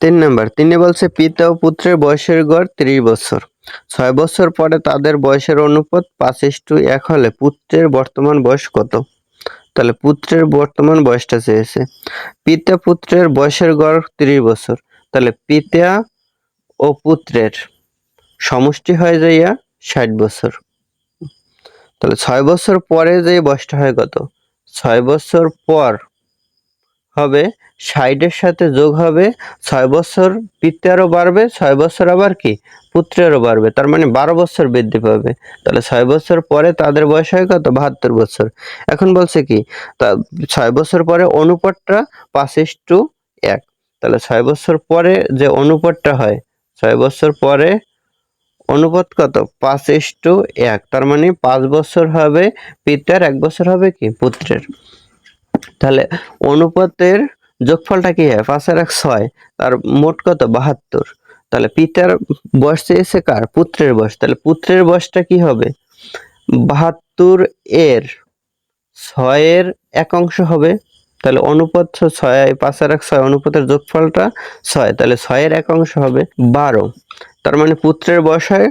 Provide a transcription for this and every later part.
3 number, তিনি বলছে পিতা ও পুত্রের বয়সের গড় 30 বছর। 6 বছর পরে তাদের বয়সের অনুপাত 5:1 হলে পুত্রের বর্তমান বয়স কত? তাহলে পুত্রের বর্তমান বয়সটা চেয়েছে। পিতা পুত্রের বয়সের গড় 30 বছর, তাহলে পিতা ও পুত্রের সমষ্টি হয়ে যাইয়া 60 বছর। তাহলে 6 বছর পরে যে বয়সটা হয় কত? 6 বছর পর হবে 60 এর সাথে যোগ হবে 6 বছর, পিতারও বাড়বে 6 বছর, আবার কি পুত্রেরও বাড়বে, তার মানে 12 বছর বৃদ্ধি পাবে। তাহলে 6 বছর পরে তাদের বয়স হয় কত? 72 বছর। এখন বলছে কি, তা 6 বছর পরে অনুপাতটা 5:1। তাহলে 6 বছর পরে যে অনুপাতটা হয়, 6 বছর পরে অনুপাত কত? 5:1। তার মানে 5 বছর হবে পিতার, 1 বছর হবে কি পুত্রের। তাহলে অনুপাতের যোগফলটা কি হয়? 5 আর 1 6, তার মোট কত? 72। তাহলে পিতার বয়স চেয়েছে কার? পুত্রের বয়স। তাহলে পুত্রের বয়সটা কি হবে? 72 এর 6 এর 1 অংশ হবে। তাহলে অনুপাত 6, 5 আর 1 6, অনুপাতের যোগফলটা 6, তাহলে 6 এর 1 অংশ হবে 12। তার মানে পুত্রের বয়স হয়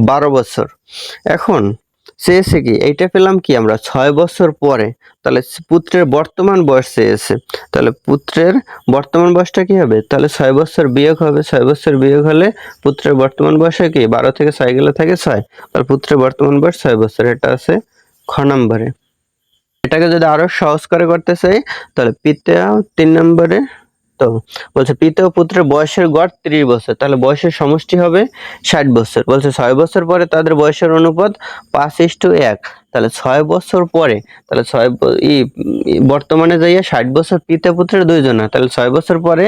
12 বছর। এখন চেয়েছে কি, এইটা পেলাম কি আমরা 6 বছর পরে, তাহলে পুত্রের বর্তমান বয়স চেয়েছে। তাহলে পুত্রের বর্তমান বয়সটা কি হবে? তাহলে 6 বছর বিয়োগ হবে, 6 বছর বিয়োগ হলে পুত্রের বর্তমান বয়স হয় কি? 12 থেকে 6 গেলে থাকে 6, তাহলে পুত্রের বর্তমান বয়স 6 বছর। এটা আছে খ নম্বরে। এটাকে যদি আরো সহজ করে করতে চাই, তাহলে পিতা 3 নম্বরে, তো বলছে পিতা ও পুত্রের বয়সের গড় 30 বছর, তাহলে বয়সের সমষ্টি হবে 60 বছর। বলছে 6 বছর পরে তাদের বয়সের অনুপাত 5:1। তাহলে 6 বছর পরে, তাহলে বর্তমানে যাইয়া 60 বছর পিতা পুত্রের দুইজনা, তাহলে 6 বছর পরে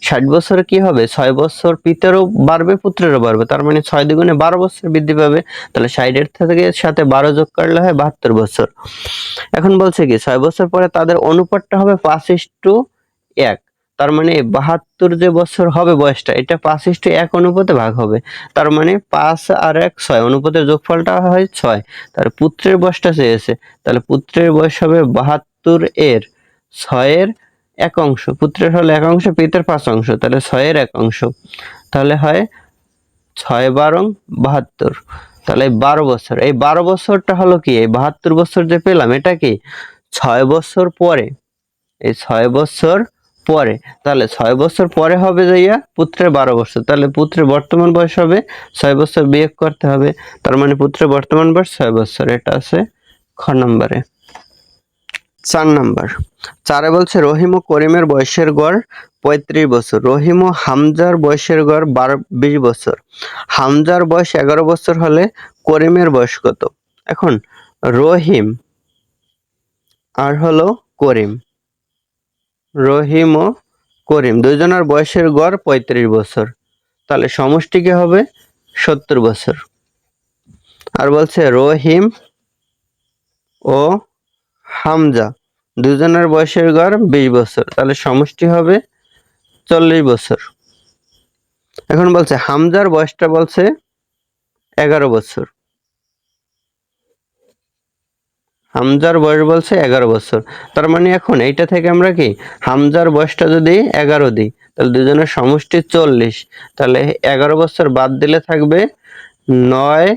60 বছর কি হবে? 6 বছর পিতারও বাড়বে পুত্রেরও বাড়বে, তার মানে 6 দ্বিগুণে 12 বছর বৃদ্ধি পাবে। তাহলে 60 এর থেকে সাথে 12 যোগ করলে হয় 72 বছর। এখন বলছে কি 6 বছর পরে তাদের অনুপাতটা হবে 5:1। তার মানে 72 যে বছর হবে বয়সটা, এটা 5:1 অনুপাতে ভাগ হবে। তার মানে 5 আর 1 6, অনুপাতের যোগফলটা হয় 6। তার পুত্রের বয়সটা চেয়েছে, তাহলে পুত্রের বয়স হবে 72 এর 6 এর 1 অংশ। পুত্রের হলো 1 অংশ, পিতার 5 অংশ, তাহলে 6 এর 1 অংশ। তাহলে হয় 6 12 72। তাহলে 12 বছর, এই 12 বছরটা হলো কি, এই 72 বছর যে পেলাম এটা কি 6 বছর পরে, এই 6 বছর পরে। তাহলে 6 বছর পরে হবে যাইয়া পুত্রের 12 বছর, তাহলে পুত্রের বর্তমান বয়স হবে 6 বছর বিয়োগ করতে হবে, তার মানে পুত্রের বর্তমান বয়স 6 বছর। এটা আছে খ নম্বরে। 4 নাম্বার, 4-এ বলছে রহিম ও করিমের বয়সের গড় 35 বছর। রহিম ও হামজার বয়সের গড় 20 বছর। হামজার বয়স 11 বছর হলে করিমের বয়স কত? এখন রহিম আর হলো করিম, রহিম ও করিম দুইজনের বয়সের গড় 35 বছর, তাহলে সমষ্টি কি হবে? 70 বছর। আর বলছে রহিম ও হামজা দুজনের বয়সের গড় 20 বছর, তাহলে সমষ্টি হবে 40 বছর। এখন বলছে হামজার বয়সটা বলছে 11 বছর, হামজার বয়স বলছে 11 বছর। তার মানে এখন এইটা থেকে আমরা কি হামজার বয়সটা যদি 11 দিই, তাহলে দুজনের সমষ্টি 40, তাহলে 11 বছর বাদ দিলে থাকবে 9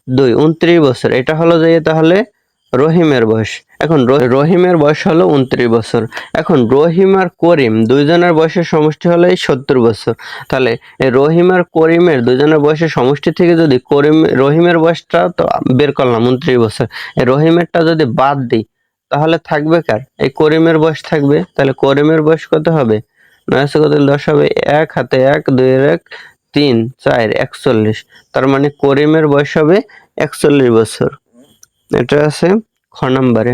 2 29 বছর। এটা হলো যে তাহলে রহিমের বয়স। এখন রহিমের বয়স হলো 29 বছর। এখন রহিম আর করিম দুইজনের বয়সের সমষ্টি হলো 70 বছর। তাহলে রহিম আর করিমের দুইজনের বয়সের সমষ্টি থেকে যদি রহিমের বয়সটা তো বের করলাম 29 বছর, এই রহিমেরটা যদি বাদ দিই তাহলে থাকবে কার? এই করিমের বয়স থাকবে। তাহলে করিমের বয়স কত হবে? 9 কত 10 হবে, 1 হাতে 1 2 এর 1 3 4 41। তার মানে করিমের বয়স হবে 41 বছর। এটা আছে খ নম্বরে।